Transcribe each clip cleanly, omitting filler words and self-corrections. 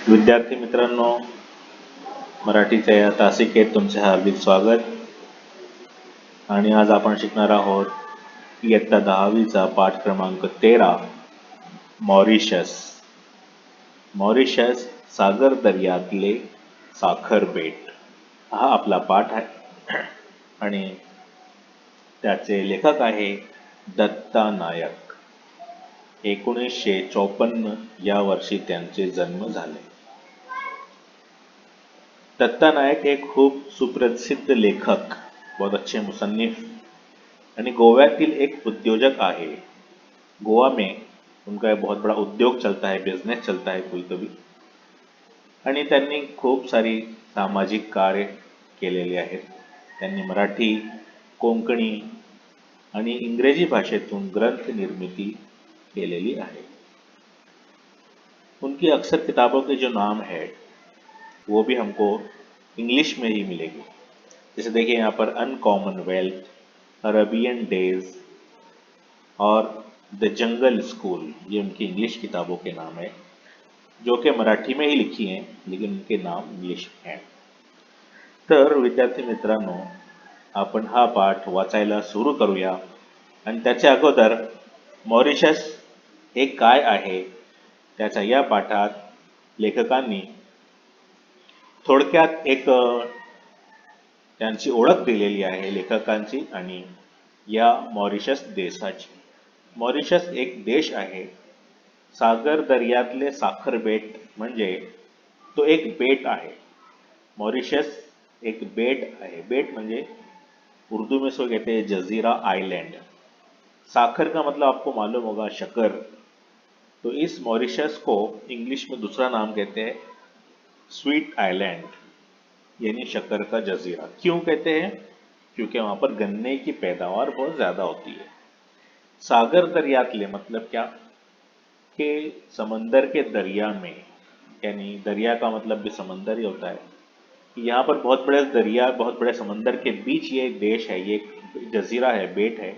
विद्यार्थी मित्रांनो, मराठीच्या या तासिकेत तुमचे हार्दिक स्वागत. आणि आज आपण शिकणार आहोत इयत्ता 10वीचा पाठ क्रमांक 13, मॉरिशस. मॉरिशस सागर दर्यातले साखर बेट हा आपला पाठ आहे. आणि त्याचे लेखक आहे दत्ता नायक. 1954 या वर्षी त्यांचे जन्म झाले. दत्ता नायक एक खूप सुप्रसिद्ध लेखक, बहुत अच्छे मुसन्निफ यानी गोव्यातील एक उद्योजक आहे. गोवा में उनका एक बहुत बड़ा उद्योग चलता है, बिजनेस चलता है कोई कभी. आणि त्यांनी खूप सारी सामाजिक कार्य केलेली आहेत. त्यांनी मराठी, कोंकणी आणि इंग्रजी भाषेतून ग्रंथ निर्मिती केलेली आहे. उनकी अक्सर किताबों के जो नाम है वो भी हमको इंग्लिश में ही मिलेगी. जैसे देखिए यहाँ पर अनकॉमन वेल्थ, अरबियन डेज और द जंगल स्कूल, ये उनकी इंग्लिश किताबों के नाम है जो कि मराठी में ही लिखी हैं लेकिन उनके नाम इंग्लिश हैं. तर विद्यार्थी मित्रांनो, आपण हा पाठ वाचायला सुरू करूया. आणि त्याच्या अगोदर मॉरिशस हे काय आहे त्याच्या या पाठात लेखकांनी थोडक्यात एक त्यांची ओळख दिलेली आहे लेखकांची आणि या मॉरिशस देशाची. मॉरिशस एक देश आहे. सागर दर्यातले साखर बेट म्हणजे तो एक बेट आहे. मॉरिशस एक बेट आहे. बेट म्हणजे उर्दू में इसको कहते हैं जजीरा आइलैंड. साखर का मतलब आपको मालूम होगा शक्कर. तो इस मॉरिशस को इंग्लिश में दूसरा नाम कहते हैं स्वीट आइलैंड, यानी शक्कर का जजीरा. क्यों कहते हैं? क्योंकि वहां पर गन्ने की पैदावार बहुत ज्यादा होती है. सागर दरियातले मतलब क्या कि समंदर के दरिया में, यानी दरिया का मतलब भी समंदर ही होता है. यहाँ पर बहुत बड़े दरिया, बहुत बड़े समंदर के बीच ये एक देश है, ये एक जजीरा है, बेट है.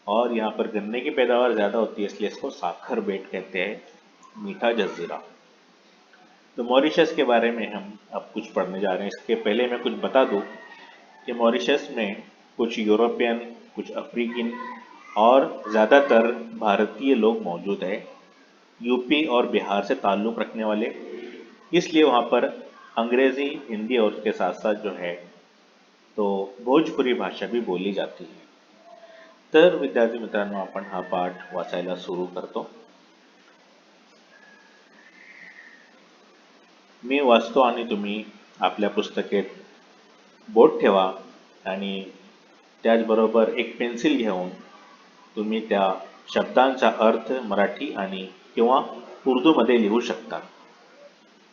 और यहाँ पर गन्ने की पैदावार ज़्यादा होती है इसलिए इसको साखर बेट कहते हैं, मीठा जजीरा. तो मॉरिशस के बारे में हम अब कुछ पढ़ने जा रहे हैं. इसके पहले मैं कुछ बता दूं कि मॉरिशस में कुछ यूरोपियन, कुछ अफ्रीकन और ज़्यादातर भारतीय लोग मौजूद हैं. यूपी और बिहार से ताल्लुक़ रखने वाले, इसलिए वहाँ पर अंग्रेज़ी, हिंदी और उसके साथ साथ जो है तो भोजपुरी भाषा भी बोली जाती है. तर विद्यार्थी मित्रांनो, आपण हा पाठ वाचायला सुरू करतो. मी वाचतो आणि तुम्ही आपल्या पुस्तकेत बोट ठेवा आणि त्याचबरोबर एक पेन्सिल घेऊन तुम्ही त्या शब्दांचा अर्थ मराठी आणि किंवा उर्दूमध्ये लिहू शकता.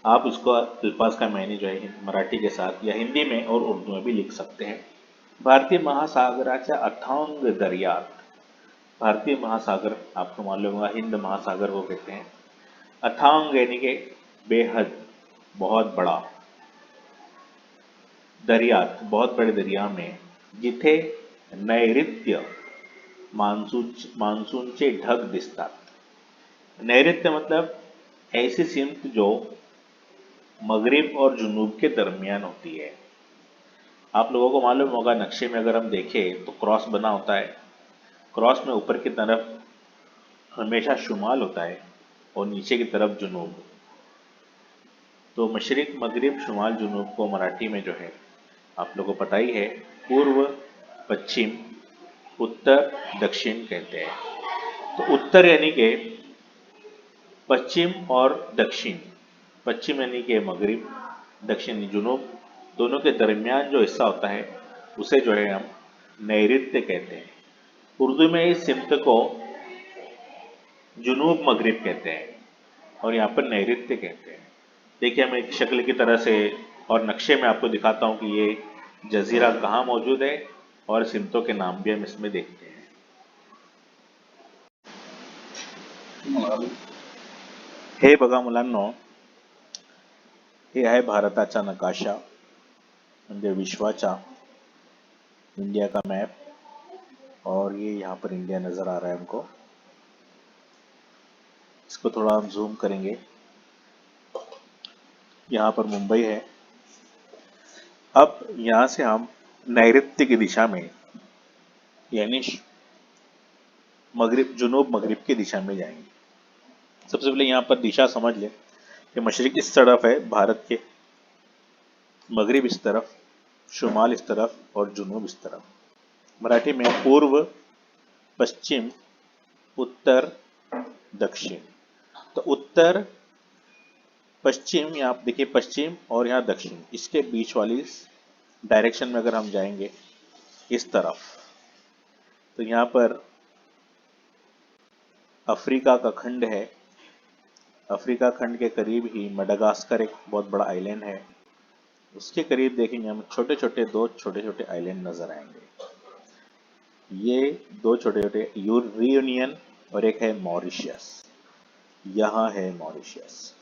आप उसको अल्फाज का मायने जो है मराठी के साथ या हिंदी में और उर्दू में भी लिख सकते हैं. भारतीय महासागराच्या अथांग दर्यात, भारतीय महासागर आपको मालूम होगा हिंद महासागर को कहते हैं. अथांग यानी कि बेहद, बहुत बड़ा. दर्यात, बहुत बड़े दरिया में, जिथे नैऋत्य मान्सूनचे ढग दिसतात. नैऋत्य मतलब ऐसी सिमत जो मगरिब और जुनूब के दरमियान होती है. आप लोगों को मालूम होगा नक्शे में अगर हम देखें तो क्रॉस बना होता है. क्रॉस में ऊपर की तरफ हमेशा शुमाल होता है और नीचे की तरफ जुनूब. तो मशरिक, मगरिब, शुमाल, जुनूब को मराठी में जो है आप लोगों को पता ही है पूर्व, पश्चिम, उत्तर, दक्षिण कहते हैं. तो उत्तर यानी कि पश्चिम और दक्षिण, पश्चिम यानी कि मगरिब, दक्षिण यानी जुनूब, दोनों के दरमियान जो हिस्सा होता है उसे जो है हम नैऋत्य कहते हैं. उर्दू में इस सिमत को जुनूब मगरिब कहते हैं और यहाँ पर नैऋत्य कहते हैं. देखिए हम एक शक्ल की तरह से और नक्शे में आपको दिखाता हूँ कि ये जजीरा कहाँ मौजूद है और सिमतों के नाम भी हम इसमें देखते हैं. हे बघा मुलांनो, हे आहे भारताचा नकाशा, म्हणजे विश्वाचा, इंडिया का मैप. और ये यहाँ पर इंडिया नज़र आ रहा है हमको. इसको थोड़ा हम जूम करेंगे. यहाँ पर मुंबई है। अब यहाँ से हम नैऋत्य की दिशा में यानी मगरिब जुनूब मगरिब की दिशा में जाएंगे। सबसे पहले यहाँ पर दिशा समझ लें कि मशरिक इस तरफ है भारत के, मगरिब इस तरफ, शुमाल इस तरफ और जुनूब इस तरफ। मराठी में पूर्व, पश्चिम, उत्तर, दक्षिण। तो उत्तर, पश्चिम, यहाँ आप देखिए पश्चिम और यहाँ दक्षिण, इसके बीच वाली डायरेक्शन में अगर हम जाएंगे इस तरफ, तो यहाँ पर अफ्रीका का खंड है। अफ्रीका खंड के करीब ही मडागास्कर एक बहुत बड़ा आइलैंड है। उसके करीब देखेंगे हम दो छोटे छोटे आइलैंड नजर आएंगे। ये दो छोटे छोटे रियूनियन और एक है मॉरिशस। यहाँ है मॉरिशस।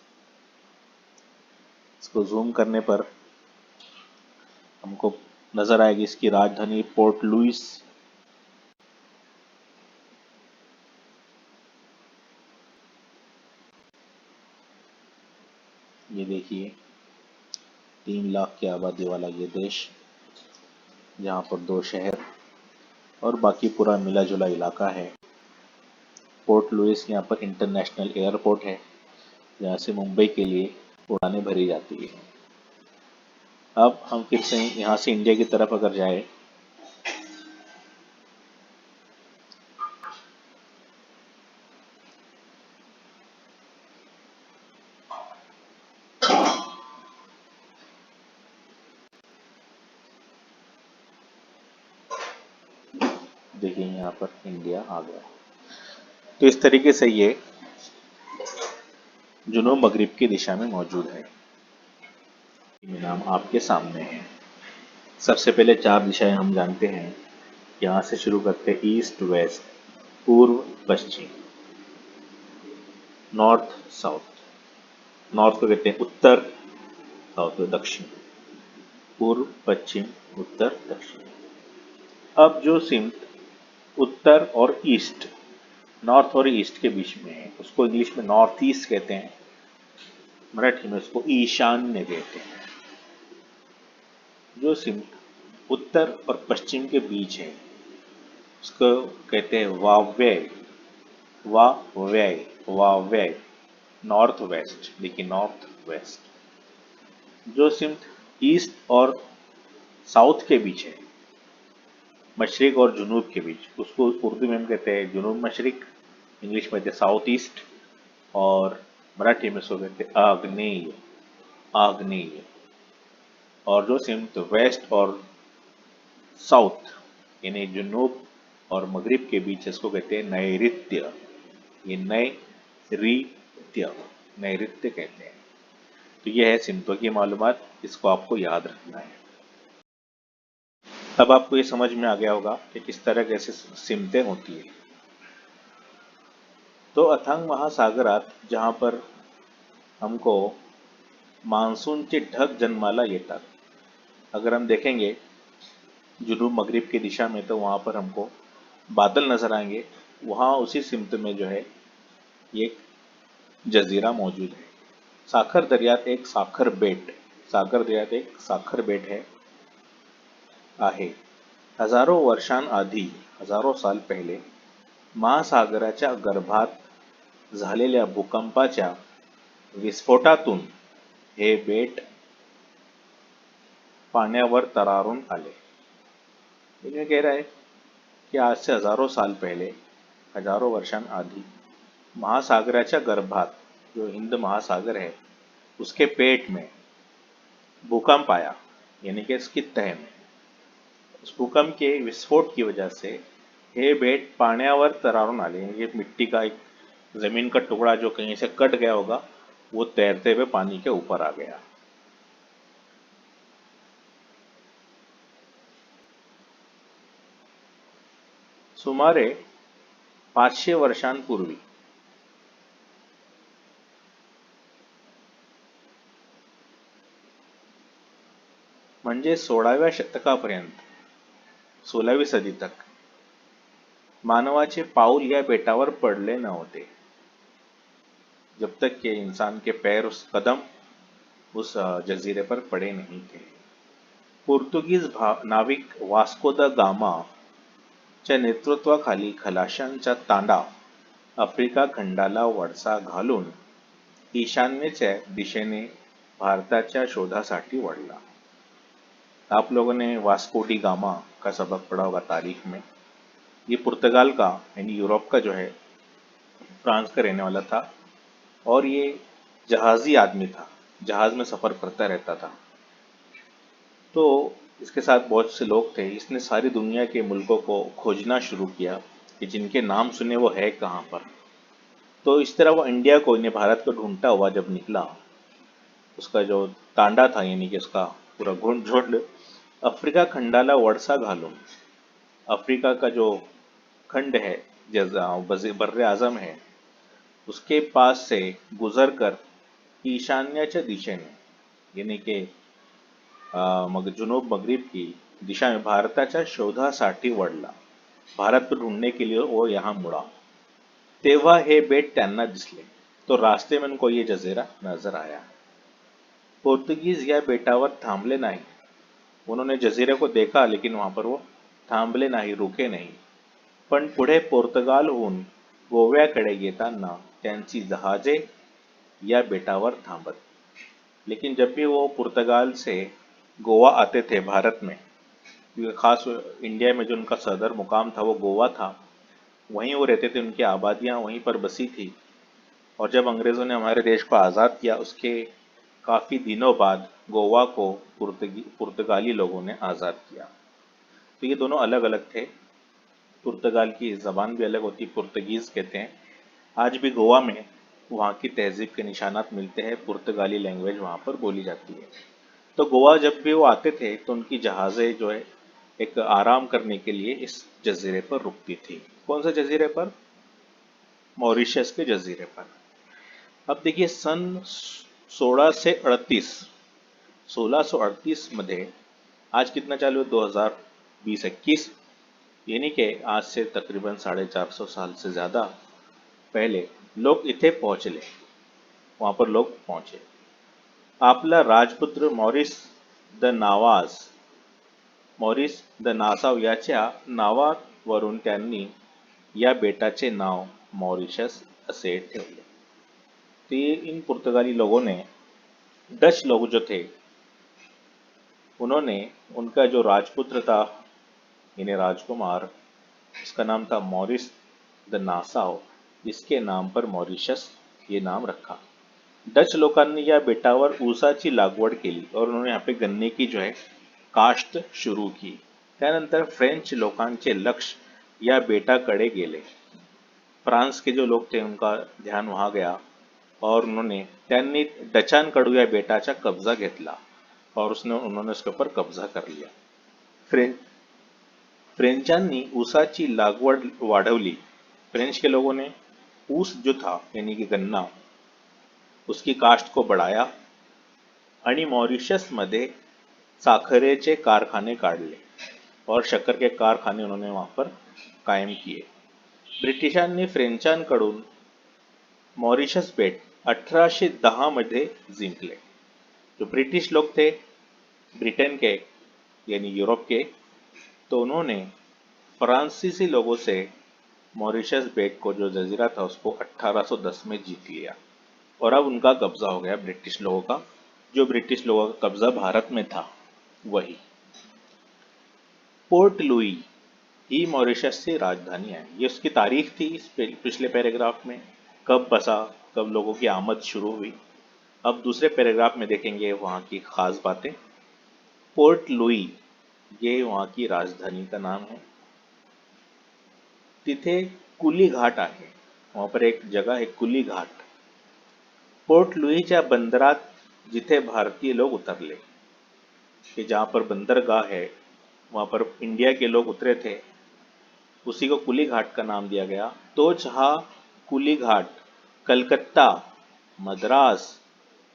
इसको जूम करने पर हमको नजर आएगी इसकी राजधानी पोर्ट लुइस। ये देखिए 3 लाख की आबादी वाला ये देश, जहाँ पर 2 शहर और बाकी पूरा मिला जुला इलाका है। पोर्ट लुइस यहाँ पर इंटरनेशनल एयरपोर्ट है, जहाँ से मुंबई के लिए उड़ानें भरी जाती है। अब हम फिर से यहाँ से इंडिया की तरफ अगर जाए, देखिए यहाँ पर इंडिया आ गया। तो इस तरीके से ये जुनूब मगरिब की दिशा में मौजूद है। ये नाम आपके सामने है। सबसे पहले 4 दिशाएं हम जानते हैं। यहाँ से शुरू करते हैं ईस्ट वेस्ट, पूर्व पश्चिम, नॉर्थ साउथ। नॉर्थ को कहते हैं उत्तर, साउथ को दक्षिण, पूर्व पश्चिम उत्तर दक्षिण। अब जो सिमत उत्तर और ईस्ट, नॉर्थ और ईस्ट के बीच में है, उसको इंग्लिश में नॉर्थ ईस्ट कहते हैं, मराठी में उसको ईशान्य कहते हैं। जो सिमत उत्तर और पश्चिम के बीच है उसको कहते हैं वाव्यय। वाव्यय, वाव्यय, नॉर्थ वेस्ट। देखिए नॉर्थ वेस्ट। जो सिमत ईस्ट और साउथ के बीच है, मशरिक और जुनूब के बीच, उसको उर्दू में हम कहते हैं जुनूब मशरिक, इंग्लिश में कहते हैं साउथ ईस्ट, और मराठी में उसको कहते हैं आग्नेय, आग्नेय। और जो सिमत वेस्ट और साउथ यानी जुनूब और मगरिब के बीच, इसको कहते हैं नैऋत्य। ये नैऋत्य, नैऋत्य कहते हैं। तो यह है सिमतों की मालूमात, इसको आपको याद रखना है। अब आपको ये समझ में आ गया होगा कि किस तरह कैसे सिमतें होती है। तो अथांग महासागरात जहाँ पर हमको मान्सूनचे ढग जन्माला येतात, अगर हम देखेंगे जुनूब मगरिब की दिशा में, तो वहाँ पर हमको बादल नजर आएंगे। वहाँ उसी सिमत में जो है ये जजीरा मौजूद है। साखर दर्यात एक साखर बेट, सागर दर्यात एक साखर बेट आहे। हजारो वर्षांआधी, हजारो साल पहिले महासागराच्या गर्भात झालेल्या भूकंपाच्या विस्फोटातून हे बेट पाण्यावर तरारून आले। ये कह रहा है कि आज से हजारों साल पहले, हजारों वर्षांआधी महासागराच्या गर्भात, जो हिंद महासागर है उसके पेट में भूकंप आया, यानी कि इसकी तह में। उस भूकंप के विस्फोट की वजह से हे बेट पाण्यावर तरारून आले। ये मिट्टी का एक, जमीन का टुकड़ा जो कहीं से कट गया होगा, वो तैरते हुए पानी के ऊपर आ गया। सुमारे 500 वर्षांपूर्वी म्हणजे 16व्या शतकापर्यंत, 16वी सदी तक मानवाचे पाऊल या बेटावर पडले नव्हते। जब तक के इंसान के पैर, उस कदम उस जजीरे पर पड़े नहीं थे। पोर्तुगीज नाविक वास्को द गामा च्या नेतृत्वाखाली खलाशांचा तांडा आफ्रिका खंडाला वळसा घालून ईशान्येच्या दिशेने भारताच्या शोधासाठी वळला। आप लोगों ने वास्को डी गामा का सबक पढ़ा होगा तारीख में। ये पुर्तगाल का यानी यूरोप का जो है, फ्रांस का रहने वाला था और ये जहाजी आदमी था, जहाज में सफर करता रहता था। तो इसके साथ बहुत से लोग थे। इसने सारी दुनिया के मुल्कों को खोजना शुरू किया कि जिनके नाम सुने वो है कहाँ पर। तो इस तरह वो इंडिया को, इन्हें भारत को ढूंढता हुआ जब निकला, उसका जो तांडा था यानी कि उसका पूरा झुंड अफ्रीका खंडाला वड़सा घालून, अफ्रीका का जो खंड है, बर्रे आजम है, उसके पास से गुजर कर ईशान्याच्या दिशेने यानी कि जुनूब मगरिब की दिशा में भारताच्या शोधासाठी वळला। भारत को ढूंढने के लिए वो यहाँ मुड़ा। तेव्हा हे बेट त्यांना दिसले। तो रास्ते में उनको ये जजीरा नजर आया। पोर्तुगीज या बेटावर थांबले नाही। उन्होंने जजीरे को देखा लेकिन वहां पर वो थांबले नाही, रुके नाही। पण पुढे पोर्तुगालहून गोव्याकडे येताना त्यांची जहाजे या बेटावर थांबत। लेकिन जब भी वो पुर्तगाल से गोवा आते थे भारत में, क्योंकि खास इंडिया में जो उनका सदर मुकाम था वो गोवा था, वहीं वो रहते थे, उनकी आबादियां वहीं पर बसी थी। और जब अंग्रेज़ों ने हमारे देश को आज़ाद किया उसके काफ़ी दिनों बाद गोवा को पुर्तगाली लोगों ने आज़ाद किया। तो ये दोनों अलग अलग थे। पुर्तगाल की ज़बान भी अलग होती, पुर्तगीज़ कहते हैं। आज भी गोवा में वहाँ की तहजीब के निशानात मिलते हैं, पुर्तगाली लैंग्वेज वहाँ पर बोली जाती है। तो गोवा जब भी वो आते थे तो उनकी जहाज़ें जो है एक आराम करने के लिए इस जजीरे पर रुकती थी। कौन से जजीरे पर? मॉरिशस के जजीरे पर। अब देखिए सन 1638 मध्ये, आज कितना चालू है 2020-21, यानी कि आज से तकरीबन 450 साल से ज़्यादा पहले लोग इथे पहुंचले, वहां पर लोग पहुंचे। आपला राजपुत्र मॉरिस द नासाव याच्या नावावरून त्यांनी या बेटाचे नाव मॉरिशस असे ठेवले। तो ये इन पुर्तगाली लोगों ने, डच लोग जो थे, उन्होंने उनका जो राजपुत्र था यानी राजकुमार, उसका नाम था मॉरिस द नासाव, इसके नाम पर मॉरिशस ये नाम रखा। डच लोकांनी या बेटावर ऊसाची लागवड केली और उन्होंने यहाँ पे गन्ने की जो है काश्त शुरू की। त्यानंतर फ्रेंच लोकांचे लक्ष या बेटाकडे गेले। फ्रांस के जो लोग थे उनका ध्यान वहां गया और त्यांनी डचांकडून या बेटाचा कब्जा घेतला और उन्होंने उसके ऊपर कब्जा कर लिया। फ्रेंचांनी ऊसाची लागवड वाढवली। फ्रेंच के लोगों ने ऊस जो था यानी कि गन्ना, उसकी काश्त को बढ़ाया आणि मॉरिशसमध्ये साखरेचे कारखाने काढले और शक्कर के कारखाने उन्होंने वहां पर कायम किए। ब्रिटिशांनी फ्रेंचांकडून मॉरिशस बेट 1810 मध्ये जिंकले। जो ब्रिटिश लोग थे ब्रिटेन के यानी यूरोप के, तो उन्होंने फ्रांसीसी लोगों से मॉरिशस बेट को, जो जजीरा था, उसको 1810 में जीत लिया और अब उनका कब्जा हो गया ब्रिटिश लोगों का। जो ब्रिटिश लोगों का कब्जा भारत में था वही। पोर्ट लुई ही मॉरिशस की राजधानी है। ये उसकी तारीख थी इस पिछले पैराग्राफ में, कब बसा, कब लोगों की आमद शुरू हुई। अब दूसरे पैराग्राफ में देखेंगे वहाँ की खास बातें। पोर्ट लुई ये वहाँ की राजधानी का नाम है। तिथे कुली घाट आहे, वहाँ पर एक जगह है कुली घाट। पोर्ट लुईच्या बंदरात जिथे भारतीय लोग उतरले, कि जहाँ पर बंदरगाह है वहाँ पर इंडिया के लोग उतरे थे, उसी को कुली घाट का नाम दिया गया। तोच हा कुली घाट कलकत्ता, मद्रास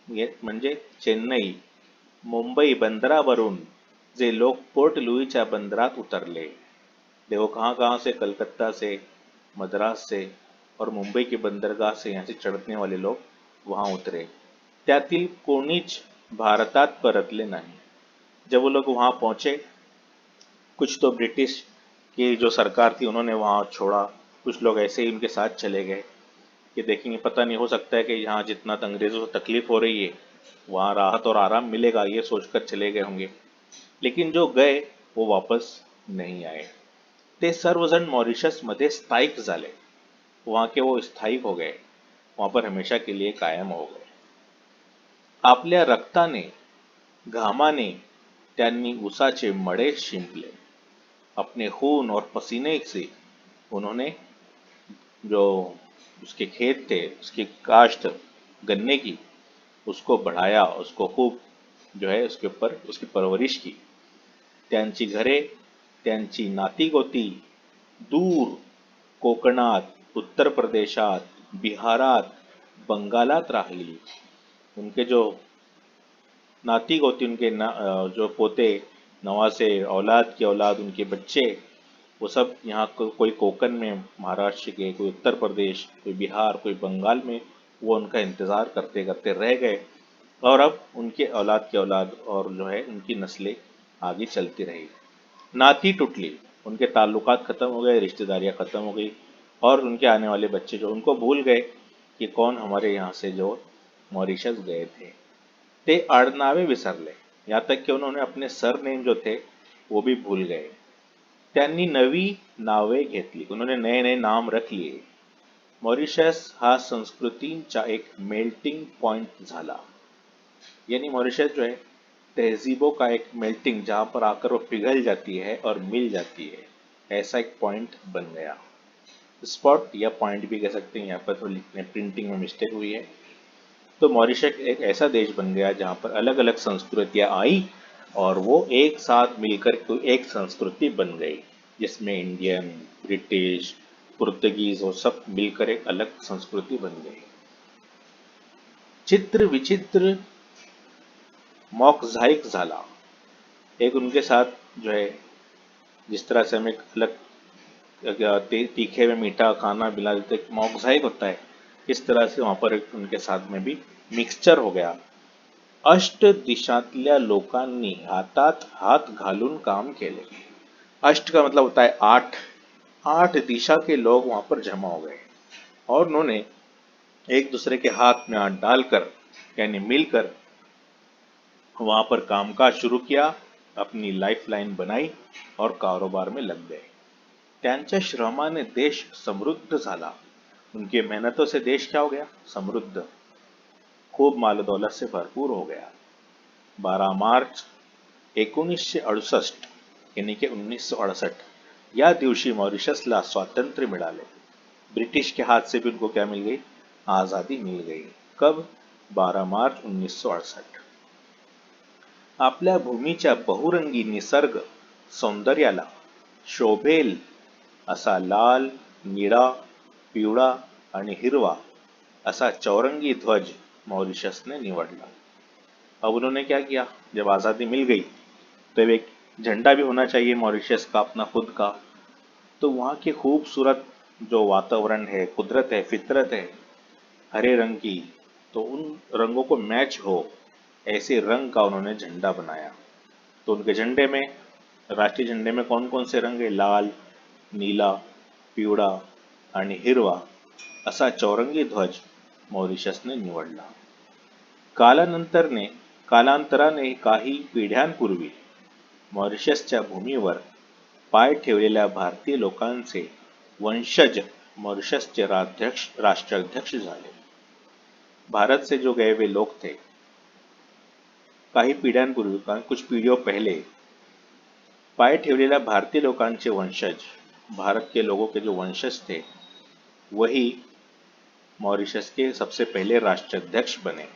म्हणजे चेन्नई, मुंबई बंदरावरून जे लोग पोर्ट लुईच्या बंदरात उतरले, देखो कहाँ से, कलकत्ता से, मद्रास से और मुंबई के बंदरगाह से यहाँ से चढ़ने वाले लोग वहाँ उतरे। त्यातील कोणीच भारतात परतले नहीं। जब वो लोग वहां पहुंचे, कुछ तो ब्रिटिश की जो सरकार थी उन्होंने वहां छोड़ा, कुछ लोग ऐसे ही उनके साथ चले गए कि देखेंगे, पता नहीं, हो सकता है कि यहाँ जितना अंग्रेजों को तकलीफ हो रही है वहाँ राहत और आराम मिलेगा, ये सोचकर चले गए होंगे। लेकिन जो गए वो वापस नहीं आए। ते सर्वजण मॉरिशस मध्ये स्थायिक झाले। वहाँ के वो स्थायिक हो गए, वहाँ पर हमेशा के लिए कायम हो गए। आपल्या रक्ताने, घामाने त्यांनी उसाचे मळे शिंपले। अपने खून और पसीने से उन्होंने जो उसके खेत थे, उसकी काश्त गन्ने की, उसको बढ़ाया, उसको खूब जो है उसके ऊपर उसकी परवरिश की। त्यांची घरे, त्यांची नाती-गोती दूर कोकणात, उत्तर प्रदेशात, बिहारात, बंगालात राहिली। उनके जो नाती गोती, उनके जो पोते, नवासे, औलाद की औलाद, उनके बच्चे, वो सब यहाँ कोई कोकण में महाराष्ट्र के, कोई उत्तर प्रदेश, कोई बिहार, कोई बंगाल में वो उनका इंतज़ार करते करते रह गए। और अब उनके औलाद की औलाद और जो है उनकी नस्लें आगे चलती रही। नाती टूटली, उनके ताल्लुकात ख़त्म हो गए, रिश्तेदारियाँ ख़त्म हो गई, और उनके आने वाले बच्चे जो उनको भूल गए कि कौन हमारे यहाँ से जो मॉरिशस गए थे। ते आडनावे विसरले, यहाँ तक कि उन्होंने अपने सरनेम जो थे वो भी भूल गए। त्यांनी नवी नावे घेतली, उन्होंने नए नए नाम रख लिए। मॉरिशस हा संस्कृतींचा एक मेल्टिंग पॉइंट झाला। यानी मॉरिशस जो है तहजीबों का एक मेल्टिंग, जहाँ पर आकर वो पिघल जाती है और मिल जाती है, ऐसा एक पॉइंट बन गया। स्पॉट या पॉइंट भी कह सकते हैं, यहाँ पर थोड़ी लिखने प्रिंटिंग में मिस्टेक हुई है। तो मॉरिशस एक ऐसा देश बन गया जहाँ पर अलग अलग संस्कृतियाँ आई और वो एक साथ मिलकर कोई एक संस्कृति बन गई, जिसमें इंडियन, ब्रिटिश, पुर्तगीज और सब मिलकर एक अलग संस्कृति बन गई। चित्र विचित्र मौकझाइक झाला। एक उनके साथ जो है, जिस तरह से हम एक अलग तीखे में मीठा खाना मिला देते मौकझाइक होता है, इस तरह से वहाँ पर एक उनके साथ में भी मिक्सचर हो गया। अष्ट दिशातल्या लोकांनी हातात हात घालून काम केले। अष्ट का मतलब होता है आठ, आठ दिशा के लोग वहां पर जमा हो गए और उन्होंने एक दूसरे के हाथ में हाथ डालकर, यानी मिलकर वहां पर कामकाज शुरू किया, अपनी लाइफ लाइन बनाई और कारोबार में लग गए। त्यांच्या श्रमाने देश समृद्ध झाला। उनकी मेहनतों से देश क्या हो गया? समृद्ध, खूब माल दौलत से भरपूर हो गया। 12 मार्च 1968 यानी कि 1968 या दिवशी मॉरिशसला स्वातंत्र्य मिळाले। ब्रिटिश के हाथ से भी उनको क्या मिल गई? आज़ादी मिल गई। कब? 12 मार्च 1968। आपल्या भूमीच्या बहुरंगी निसर्ग सौंदर्याला शोभेल असा लाल, निळा, पिवळा आणि हिरवा असा चौरंगी ध्वज मॉरिशस ने निवडला। अब उन्होंने क्या किया? जब आज़ादी मिल गई तो एक झंडा भी होना चाहिए मॉरिशस का, अपना खुद का। तो वहाँ की खूबसूरत जो वातावरण है, कुदरत है, फितरत है हरे रंग की, तो उन रंगों को मैच हो ऐसे रंग का उन्होंने झंडा बनाया। तो उनके झंडे में, राष्ट्रीय झंडे में कौन कौन से रंग है? लाल, नीला, पिवळा आणि हिरवा असा चौरंगी ध्वज मॉरिशसने निवडला। कालांतराने काही पिढ्यांपूर्वी मॉरिशसच्या भूमीवर पाय ठेवलेल्या भारतीय लोकांचे वंशज मॉरिशसचे राष्ट्राध्यक्ष झाले। भारत से जो गए हुए लोग थे, काही पिढ्यांपूर्वी, कुछ पीढ़ियों पहले पाय ठेवलेल्या भारतीय लोकांचे वंशज, भारत के लोगों के जो वंशज थे, वही मॉरिशस के सबसे पहले राष्ट्राध्यक्ष बने।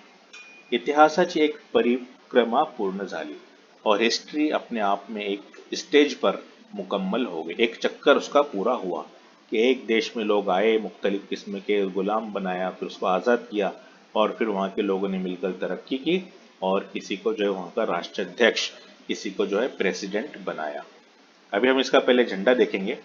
इतिहासाची एक परिक्रमा पूर्ण झाली और हिस्ट्री अपने आप में एक स्टेज पर मुकम्मल हो गई। एक चक्कर उसका पूरा हुआ कि एक देश में लोग आए, मुख्तलिफ किस्म के गुलाम बनाया, फिर उसको आज़ाद किया और फिर वहाँ के लोगों ने मिलकर तरक्की की और किसी को जो है वहाँ का राष्ट्राध्यक्ष, किसी को जो है प्रेसिडेंट बनाया। अभी हम इसका पहले झंडा देखेंगे।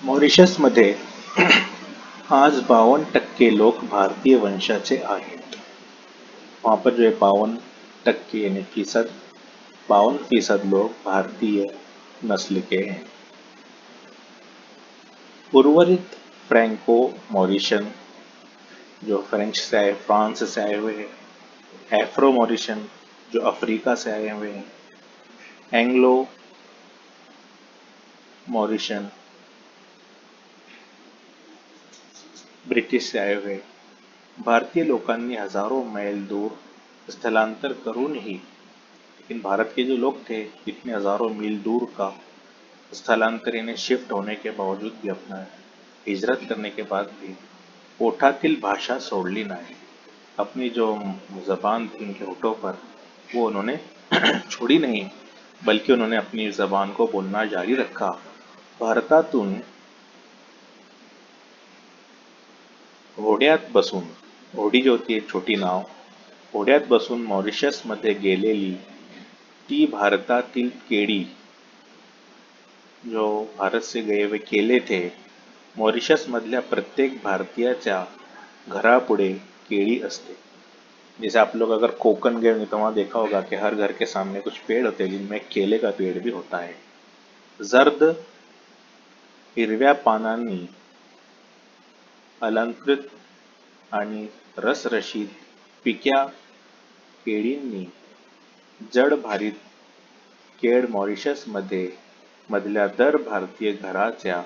मॉरिशस मध्ये आज 52% लोक भारतीय वंशाचे आहेत. वहाँ पर जो है 52% यानी फीसद, 52% लोग भारतीय नस्ल के हैं। उर्वरित फ्रैंको मॉरिशन जो फ्रेंच से आए, फ्रांस से आए हुए हैं। एफ्रो मॉरिशन जो अफ्रीका से आए हुए हैं। एंग्लो मॉरिशन ब्रिटिश से आए हुए। भारतीय लोकांनी हजारों मैल दूर स्थलांतर करूनही, लेकिन भारत के जो लोग थे इतने हजारों मील दूर का स्थलांतर यानी शिफ्ट होने के बावजूद भी, अपना हिजरत करने के बाद भी ओठातील भाषा सोडली नाही। अपनी जो जबान थी उनके होठों पर, वो उन्होंने छोड़ी नहीं, बल्कि उन्होंने अपनी जबान को बोलना जारी रखा। भारतातून घोड्यात बसून, घोडी जी होती है छोटी नाव, घोड्यात बसून मॉरिशस मध्ये गेलेली ती भारतातील केडी, जो भारत से गए हुए केले थे, मॉरिशस मधल्या प्रत्येक भारतीयाच्या घरापुढे केळी असते। जैसे आप लोग अगर कोकण गए होंगे तो वहां देखा होगा कि हर घर के सामने कुछ पेड़ होते हैं जिनमें केले का पेड़ भी होता है। जर्द हिरव्या पानांनी अलंकृत आणि रसरशीत पिक्या केळींनी जडभारीत केळ मॉरिशस मध्ये मधल्या दर भारतीय घराच्या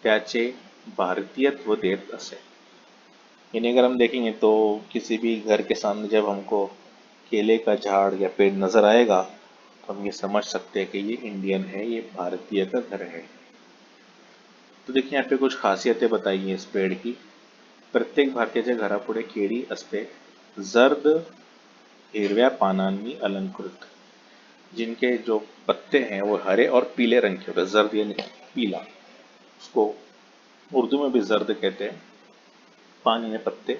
त्याचे भारतीयत्व देत असे। इन्हें अगर हम देखेंगे तो किसी भी घर के सामने जब हमको केले का झाड़ या पेड़ नजर आएगा तो हम ये समझ सकते हैं कि ये इंडियन है, ये भारतीय का घर है। तो देखिए यहाँ पे कुछ खासियतें बताई हैं इस पेड़ की। प्रत्येक भारतीयाच्या घरापुढे केळी असते, जर्द हिरव्या पानांनी अलंकृत, जिनके जो पत्ते हैं वो हरे और पीले रंग के होते हैं। जर्द यानी पीला, उसको उर्दू में भी जर्द कहते हैं। पान यानी पत्ते,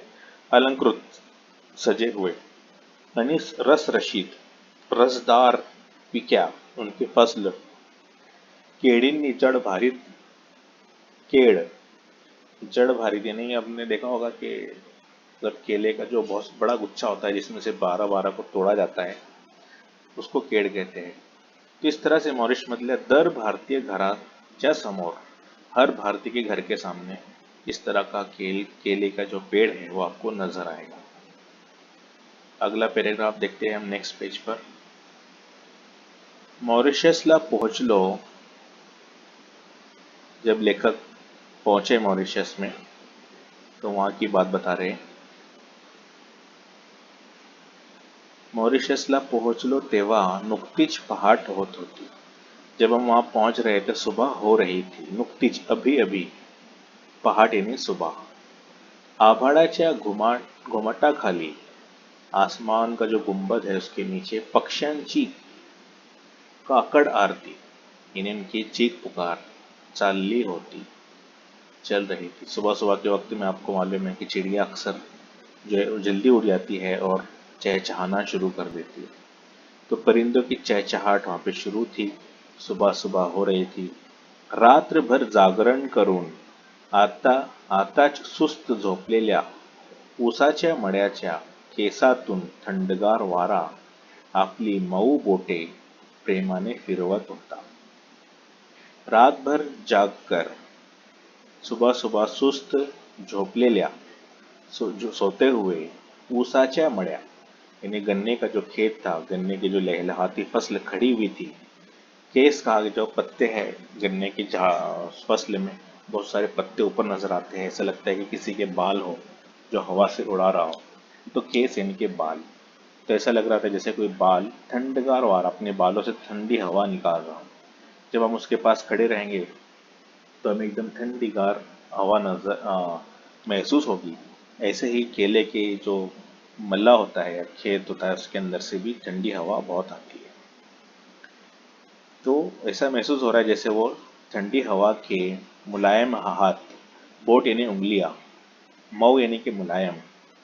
अलंकृत सजे हुए, यानी रस रशीद रसदार पिक्या उनकी फसल, केळींनी जड़ भारित, केड़ जड़ भारित यानी आपने देखा होगा कि मतलब केले का जो बहुत बड़ा गुच्छा होता है जिसमें से 12 को तोड़ा जाता है, उसको केड़ कहते हैं। तो इस तरह से मॉरिश मधल्या दर भारतीय घराच्या समोर, हर भारतीय के घर के सामने इस तरह का केले का जो पेड़ है वो आपको नजर आएगा। अगला पैराग्राफ देखते हैं हम नेक्स्ट पेज पर। मॉरिशसला पोहोचलो, जब लेखक पहुंचे मॉरिशस में तो वहां की बात बता रहे हैं। मॉरिशसला पोहोचलो तेव्हा नुकतीच पहाट होत होती। जब हम वहां पहुंच रहे थे सुबह हो रही थी, नुकतीच अभी अभी, पहाट यानी सुबह। आभाळाच्या घुमटाखाली, आसमान का जो गुंबद है उसके नीचे पक्ष्यांची काकड़ आरती यानी उनकी चीख पुकार चालली होती, चल रही थी। सुबह सुबह के वक्त में आपको मालूम है कि चिड़िया अक्सर जो है वो जल्दी उड़ जाती है और चहचहाना शुरू कर देती है। तो परिंदों की चहचहाट वहां पे शुरू थी, सुबह सुबह हो रही थी। रात्रभर जागरण करून आताच सुस्त झोपलेल्या ऊसाच्या मळ्याच्या केसातून थंडगार वारा आपली मऊ बोटे प्रेमाने फिरवत होता। रातभर जागकर, सुबह सुबह सुस्त झोपलेल्या, जो सोते हुए, ऊसाच्या मळ्या यानी गन्ने का जो खेत था, गन्ने की जो लहलहाती फसल खड़ी हुई थी। केस कहा कि जो पत्ते हैं गन्ने की फसल में बहुत सारे पत्ते ऊपर नजर आते हैं, ऐसा लगता है कि किसी के बाल हो जो हवा से उड़ा रहा हो। तो केस यानी के बाल, तो ऐसा लग रहा था जैसे कोई बाल ठंडगार वार अपने बालों से ठंडी हवा निकाल रहा हो। जब हम उसके पास खड़े रहेंगे तो हमें एकदम ठंडीगार हवा महसूस होगी। ऐसे ही केले के जो मल्ला होता है या खेत होता है उसके अंदर से भी ठंडी हवा बहुत आती है। तो ऐसा महसूस हो रहा है जैसे वो ठंडी हवा के मुलायम हाथ, बोट यानी उंगलियां, मऊ यानी कि मुलायम,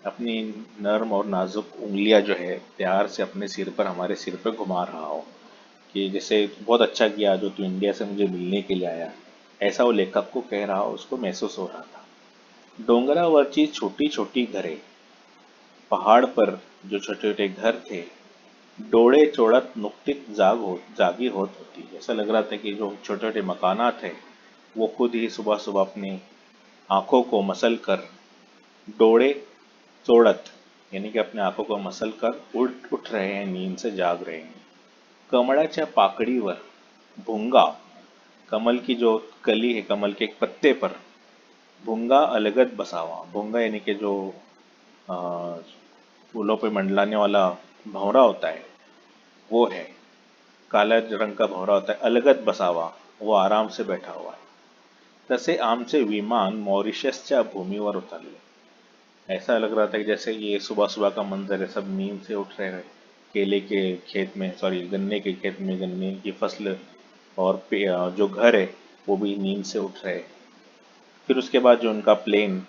अपनी नर्म और नाजुक उंगलियां जो है प्यार से अपने सिर पर, हमारे सिर पर घुमा रहा हो कि जैसे बहुत अच्छा किया जो तू इंडिया से मुझे मिलने के लिए आया। ऐसा वो लेखक को कह रहा हो, उसको महसूस हो रहा था। डोंगरावरची छोटी छोटी घरे, पहाड़ पर जो छोटे छोटे घर थे, डोळे चोळत नुकतीच जागी होत होती। ऐसा लग रहा था कि जो छोटे छोटे मकानात थे वो खुद ही सुबह सुबह अपनी आंखों को मसल कर, डोळे चोड़त यानी कि अपने आंखों को मसल कर उठ रहे हैं, नींद से जाग रहे हैं। कमळाच्या पाकड़ीवर भुंगा, कमल की जो कली है, कमल के एक पत्ते पर भुंगा अलगद बसावा। भुंगा यानी कि जो अ, फूलों पे मंडलाने वाला भंवरा होता है वो है, काला रंग का भंवरा होता है, अलगद बसावा, वो आराम से बैठा हुआ है। तसे आमचे विमान मॉरिशसच्या भूमीवर उतरले। ऐसा लग रहा था कि जैसे ये सुबह सुबह का मंजर है, सब नींद से उठ रहे हैं, केले के खेत में, सॉरी गन्ने के खेत में गन्ने की फसल, और जो घर है वो भी नींद से उठ रहे हैं। फिर उसके बाद जो उनका प्लेन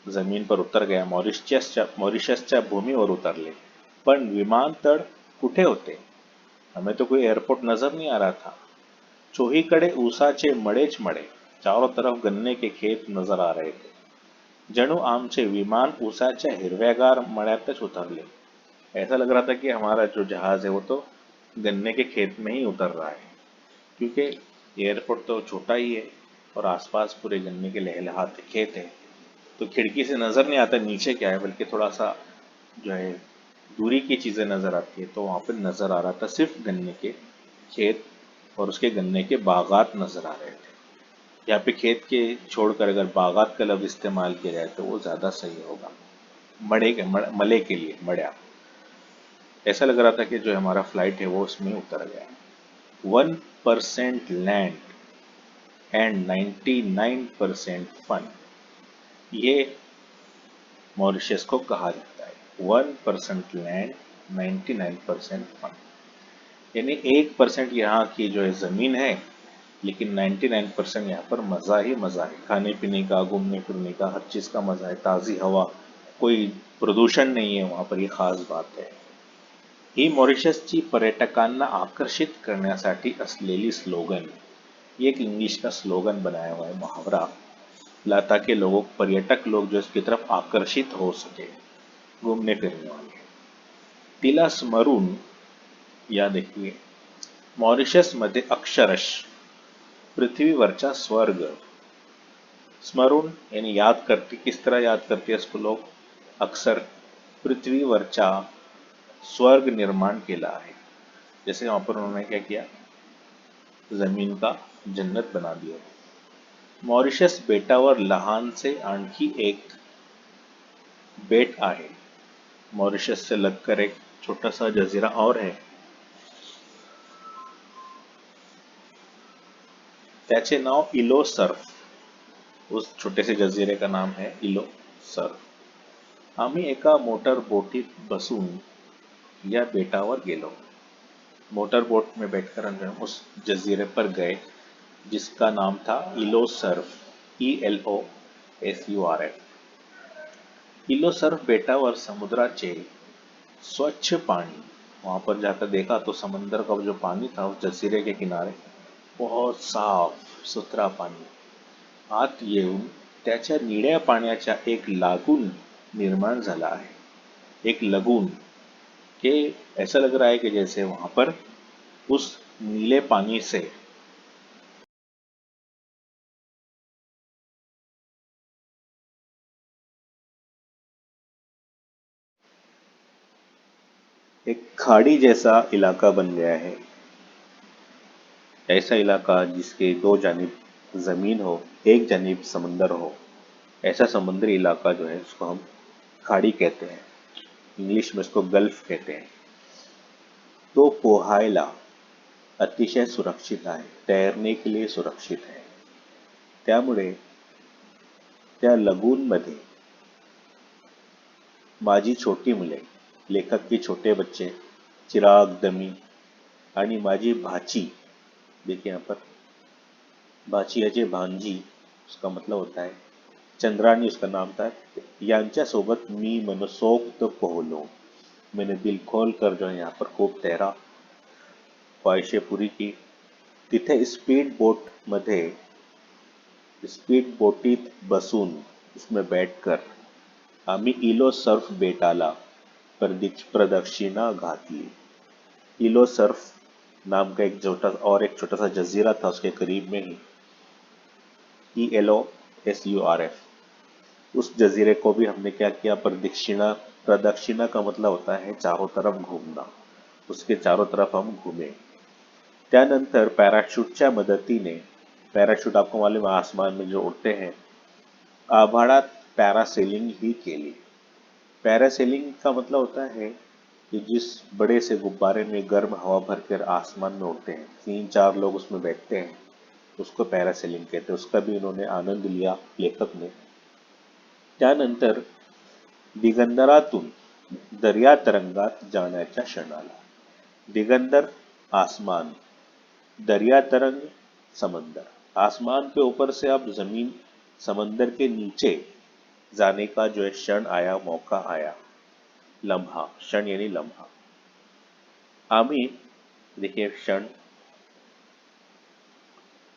जमीन पर उतर गया, मॉरिशसच्या भूमीवर उतरले। पण विमानतळ कुठे होते? हमें तो कोई एयरपोर्ट नजर नहीं आ रहा था। चोहीकडे ऊसाचे मडेच मडे, चारों तरफ गन्ने के खेत नजर आ रहे थे। जणू आमचे विमान ऊसाच्या हिरव्यागार मळ्यातच उतरले। ऐसा लग रहा था कि हमारा जो जहाज है वो तो गन्ने के खेत में ही उतर रहा है, क्योंकि एयरपोर्ट तो छोटा ही है और आसपास पूरे गन्ने के लहलहाते खेत है। तो खिड़की से नजर नहीं आता नीचे क्या है, बल्कि थोड़ा सा जो है दूरी की चीजें नजर आती है। तो वहां पर नजर आ रहा था सिर्फ गन्ने के खेत और उसके गन्ने के बागात नजर आ रहे थे। यहाँ पे खेत के छोड़कर अगर बागात का लफ्ज इस्तेमाल किया जाए तो वो ज्यादा सही होगा। मले के लिए मड़या। ऐसा लग रहा था कि जो हमारा फ्लाइट है वो उसमें उतर गया। 1% लैंड एंड 99% फन, ये मॉरिशस को कहा जाता है। 1% लैंड, 99% फन, यानी 1% यहाँ की जो है जमीन है, लेकिन 99% यहाँ पर मजा ही मजा है। खाने पीने का, घूमने फिरने का, हर चीज का मजा है। ताजी हवा, कोई प्रदूषण नहीं है वहां पर, ये खास बात है। ही मॉरिशसची पर्यटकांना आकर्षित करण्यासाठी असलेली स्लोगन, ये एक इंग्लिश का स्लोगन बनाया हुआ है, मुहावरा, ताकि लोगों, पर्यटक लोग जो इसकी तरफ आकर्षित हो सके, घूमने फिरने वाले। तिला स्मरून, या देखिए, मॉरिशस मध्ये अक्षरश पृथ्वीवरचा स्वर्ग, स्मरून यानी याद करती, किस तरह याद करती है इसको लोग, अक्सर पृथ्वीवरचा स्वर्ग निर्माण केला आहे। जैसे वहां पर उन्होंने क्या किया, जमीन का जन्नत बना दिया। मॉरिशस बेटावर लहानसे आणखी एक बेट आहे। मॉरिशस से लगकर एक छोटा सा जजीरा और है, त्याचे नाव इलो सर्फ। उस छोटे से जजीरे का नाम है इलो सर्फ। आम्ही एका मोटर बोटीत बसून या बेटावर गेलो। मोटर बोट में बैठकर हम उस जजीरे पर गए जिसका नाम था इलो सर्फ, ELOSURF। इलो सर्फ बेटावर समुद्राचे स्वच्छ पानी, वहां पर जाकर देखा तो समंदर का जो पानी था उस जजीरे के किनारे बहुत साफ सुथरा पानी। आत येऊन त्याच्या निळ्या पाण्याचा एक लागून निर्माण झाला है। एक लगून के, ऐसा लग रहा है कि जैसे वहां पर उस नीले पानी से एक खाड़ी जैसा इलाका बन गया है। ऐसा इलाका जिसके दो जानिब जमीन हो, एक जानिब समंदर हो, ऐसा समुद्री इलाका जो है उसको हम खाड़ी कहते हैं। इंग्लिश में इसको गल्फ कहते हैं। तो पोहायला अतिशय सुरक्षित आहे, तैरने के लिए सुरक्षित है। त्यामुळे त्या लगूनमध्ये माझी छोटी मुले, लेखक की छोटे बच्चे, चिराग, दमी आणि माझी भाची, देखिए यहाँ पर भाची याचे भांजी, उसका मतलब होता है चंद्रानी, उसका नाम था, यांच्यासोबत मी मनसोक्त पोहलो। मैंने दिल खोल कर जो है यहाँ पर खूप तैरा, ख्वाहिशें पूरी की। तिथे स्पीड बोट मध्ये, स्पीड बोटीत बसून उसमें बैठकर आम्ही इलो सर्फ बेटाला प्रदक्षिणा घातली। इलो सर्फ नाम का एक छोटा सा जजीरा था उसके करीब में ही, ELOSURF। उस जजीरे को भी हमने क्या किया, प्रदक्षिणा। प्रदक्षिणा का मतलब होता है चारों तरफ घूमना, उसके चारों तरफ हम घूमे। त्यानंतर पॅराशूटच्या मदतीने, पॅराशूट आपको मालूम है आसमान में जो उड़ते हैं, आभाळात पॅरासेलिंग ही केली। पैरासेलिंग का मतलब होता है कि जिस बड़े से गुब्बारे में गर्म हवा भरकर आसमान में उड़ते हैं, 3-4 लोग उसमें बैठते हैं, उसको पॅरासेलिंग कहते हैं। उसका भी इन्होंने आनंद लिया लेखक ने। त्यानंतर दिगंदरातून दर्या तरंगात जाण्याच्या क्षणाला, दिगंदर आसमान, दरिया तरंग समंदर, आसमान के ऊपर से अब जमीन समंदर के नीचे जाने का जो है क्षण आया, मौका आया, लम्हा, क्षण यानी लम्हा। आम्ही, देखिए क्षण,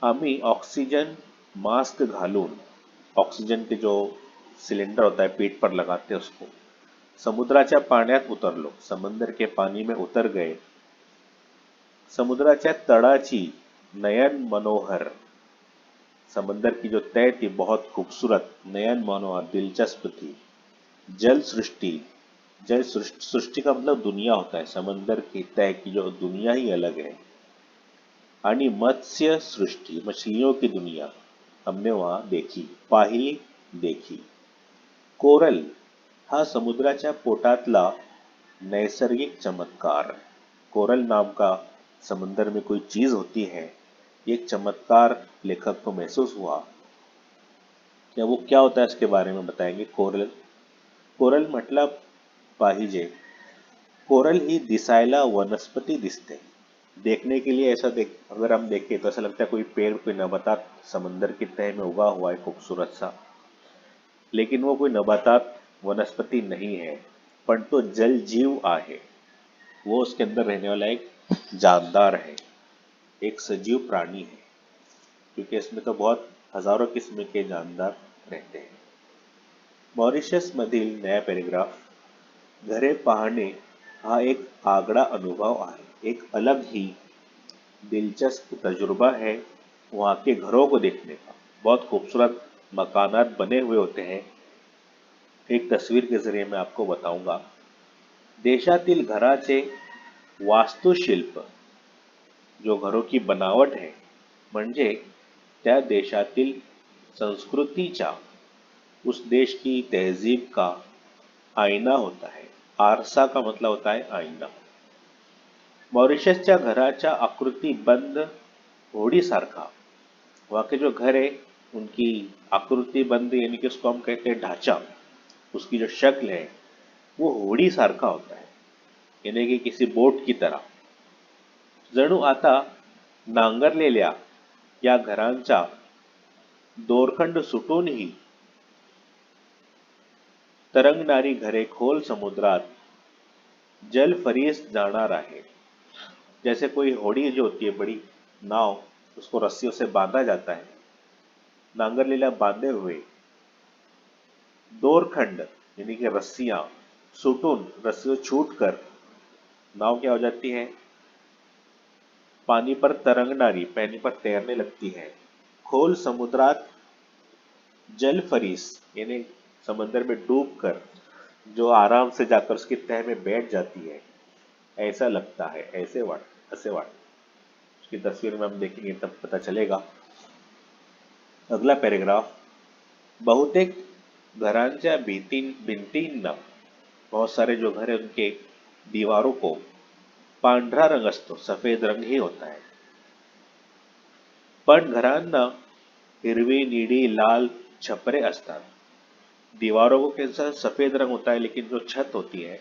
आम्ही ऑक्सीजन मास्क घालून, ऑक्सीजन के जो सिलेंडर होता है पीठ पर लगाते हैं उसको, समुद्राच्या पाण्यात उतरलो, समंदर के पानी में उतर गए। समुद्राच्या तळाची नयन मनोहर, समंदर की जो तय थी बहुत खूबसूरत, नयन मनोहर, दिलचस्प थी। जल सृष्टि, सृष्टि का मतलब दुनिया होता है, समंदर की तय की जो दुनिया ही अलग है। आणि मत्स्य सृष्टि, मछलियों की दुनिया हमने वहां देखी, पाहिली, देखी। कोरल हा समुद्राच्या पोटातला नैसर्गिक चमत्कार। कोरल नाम का समंदर में कोई चीज होती है, एक चमत्कार लेखक को महसूस हुआ। क्या वो क्या होता है इसके बारे में बताएंगे। कोरल, कोरल मतलब पाहिजे। कोरल ही दिसायला वनस्पति दिसते, देखने के लिए ऐसा अगर हम देखें तो ऐसा लगता है कोई पेड़, कोई नबातात समंदर की तह में उगा हुआ है खूबसूरत सा, लेकिन वो कोई नबातात वनस्पति नहीं है, पण तो जल जीव आहे। वो उसके अंदर रहने वाला एक जानदार है, एक सजीव प्राणी है, क्योंकि इसमें तो बहुत हजारों किस्म के जानदार रहते हैं। मॉरिशस मधील नया पॅरेग्राफ, घरे पाहणे हा एक आगळा अनुभव आहे, एक अलग ही दिलचस्प तजुर्बा है वहाँ के घरों को देखने का। बहुत खूबसूरत मकानात बने हुए होते हैं। एक तस्वीर के जरिए मैं आपको बताऊंगा। देशातील घराचे वास्तुशिल्प, जो घरों की बनावट है, म्हणजे त्या देशातील संस्कृतीच्या, उस देश की तहजीब का आईना होता है। आरसा का मतलब होता है आईना। मॉरिशसच्या घराच्या आकृतिबंध होडीसारखा, वहाँ के जो घर है उनकी आकृतिबंध यानी कि उसको हम कहते हैं ढांचा, उसकी जो शक्ल है वो होडी सारखा होता है, यानी कि किसी बोट की तरह। जणू आता नांगरलेल्या या घरांचा दोरखंड सुटूनही तरंगणारी घरे खोल समुद्रात जलफरीस जाणार आहे। जैसे कोई होड़ी जो होती है, बड़ी नाव, उसको रस्सियों से बांधा जाता है, नांगरलेला बांधे हुए, दोरखंड यानी कि रस्सियां, सुटून रस्सियों छूट कर नाव क्या हो जाती है, पानी पर तरंगनारी, पानी पर तैरने लगती है। खोल समुद्रात जलफरीस यानी समंदर में डूबकर जो आराम से जाकर उसकी तह में बैठ जाती है, ऐसा लगता है, ऐसे वाट उसकी तस्वीर में हम देखेंगे तब पता चलेगा। अगला पैराग्राफ, बहुतेक घरांच्या भिंतींना, बहुत सारे जो घर है उनके दीवारों को पांढरा रंग असतो, सफेद रंग ही होता है। पण घरांना हिरवी, नीली, लाल छपरे असतात। दीवारों को कैसा सफेद रंग होता है, लेकिन जो छत होती है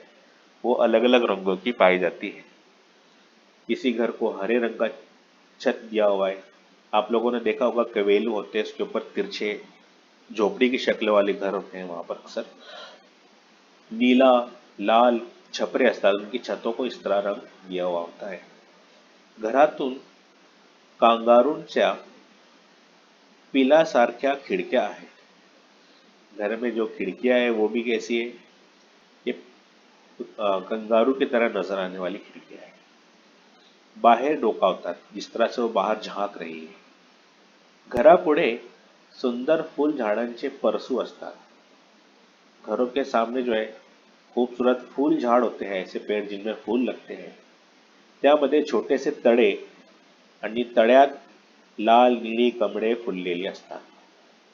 वो अलग अलग रंगों की पाई जाती है। किसी घर को हरे रंग का छत दिया हुआ है। आप लोगों ने देखा होगा कवेलू होते हैं, उसके ऊपर तिरछे झोपड़ी की शक्ल वाले घर होते हैं, वहां पर अक्सर नीला, लाल छपरे असतात, उनकी छतों को इस तरह रंग दिया हुआ होता है। घरातून कांगारूंच्या पिलासारख्या खिडक्या आहेत। घर में जो खिड़कियां है वो भी कैसी है, ये कंगारू की तरह नजर आने वाली खिड़कियां है। बाहेर डोकावतात, जिस तरह से वो बाहर झांक रही है। घरापुढे सुंदर फूल झाडांचे परसू असतात। घरों के सामने जो है खूबसूरत फूल झाड़ होते हैं, ऐसे पेड़ जिनमें फूल लगते हैं। त्यामध्ये छोटेसे तळे आणि तळ्यात लाल नीली कमळे फुललेली असतात।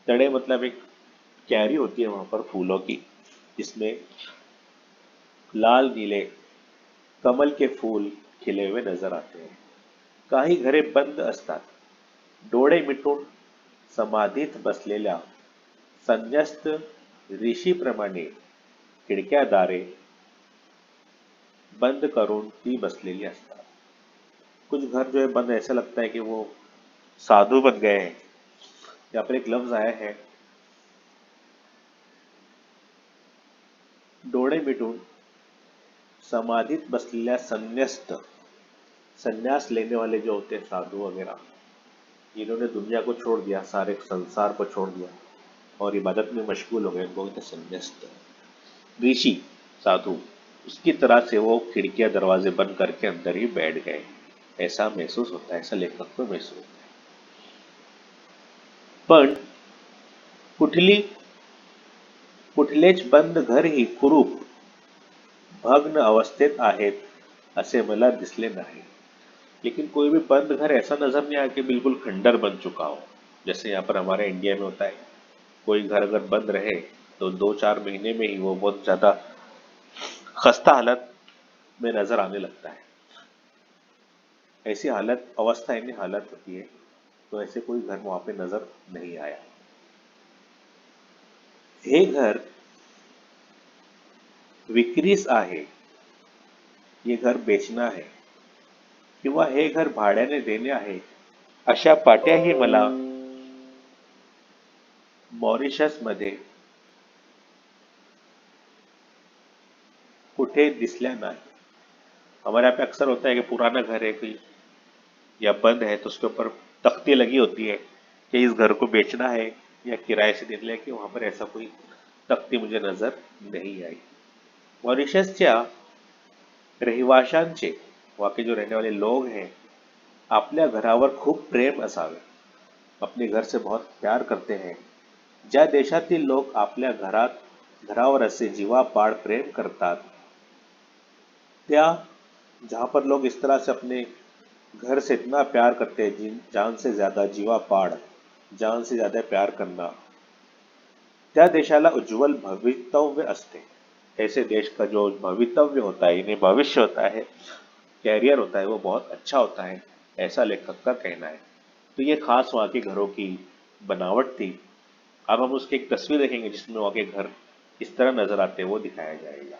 तड़े मतलब एक क्यारी होती है वहां पर फूलों की, जिसमें लाल नीले कमल के फूल खिले हुए नजर आते हैं। काही घरे बंद असतात, डोळे मिटून समाधीत बसलेल्या संन्यस्त ऋषीप्रमाणे खिडक्या दारे बंद करून ती बसलेली असतात। कुछ घर जो है बंद, ऐसा लगता है कि वो साधु बन गए हैं। यहाँ पर एक लफ्ज आया है, डोळे मिटून समाधित बसलेल्या संन्यस्त। संन्यास लेने वाले जो होते हैं साधु वगैरह, इन्होंने दुनिया को छोड़ दिया, सारे संसार को छोड़ दिया और इबादत में मशगूल हो गए, उनको बोलते संन्यस्त। ऋषि साधु, उसकी तरह से वो खिड़कियां दरवाजे बंद करके अंदर ही बैठ गए, ऐसा महसूस होता है, ऐसा लेखक को महसूस होता है। पण कुठली कुठलेच बंद घर ही कुरूप भग्न अवस्थेत आहेत असे मला दिसले नाही। लेकिन कोई भी बंद घर ऐसा नजर नहीं आया कि बिल्कुल खंडर बन चुका हो, जैसे यहाँ पर हमारे इंडिया में होता है। कोई घर अगर बंद रहे तो 2-4 महीने में ही वो बहुत ज्यादा खस्ता हालत में नजर आने लगता है। ऐसी हालत, अवस्था यानी हालत होती है, तो ऐसे कोई घर वहां पे नजर नहीं आया। हे घर विक्रीस आहे, ये घर बेचना है, किंवा हे घर भाड्याने देणे आहे, अशा पाट्याही मला मॉरिशस मध्ये कुठे दिसल्या नाही। हमारे यहाँ पे अक्सर होता है कि पुराना घर है कोई या बंद है तो उसके ऊपर तख्ती लगी होती है कि इस घर को बेचना है या किराए से देना है, कि वहां पर ऐसा कोई तख्ती मुझे नजर नहीं आई। मॉरिशसच्या रहिवाशांचे, वहां के जो रहने वाले लोग हैं, आपल्या घरावर खूप प्रेम असावे, अपने घर से बहुत प्यार करते हैं। ज्या देशातील लोक आपल्या घरावर असे जीवापाड प्रेम करतात, त्या जहां पर लोग इस तरह से अपने घर से इतना प्यार करते हैं, जान से ज्यादा जीवापाड, जान से ज्यादा प्यार करना, त्या देशाला उज्जवल भवितव्य असते। ऐसे देश का जो भवितव्य होता है, यानी भविष्य होता है, कैरियर होता है, वो बहुत अच्छा होता है, ऐसा लेखक का कहना है। तो ये खास वहां के घरों की बनावट थी। अब हम उसकी एक तस्वीर देखेंगे जिसमें वहां के घर किस तरह नजर आते हैं, वो दिखाया जाएगा।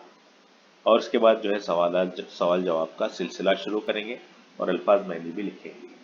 और उसके बाद जो है सवाल जवाब का सिलसिला शुरू करेंगे और अल्फाज मैंने भी लिखेंगे।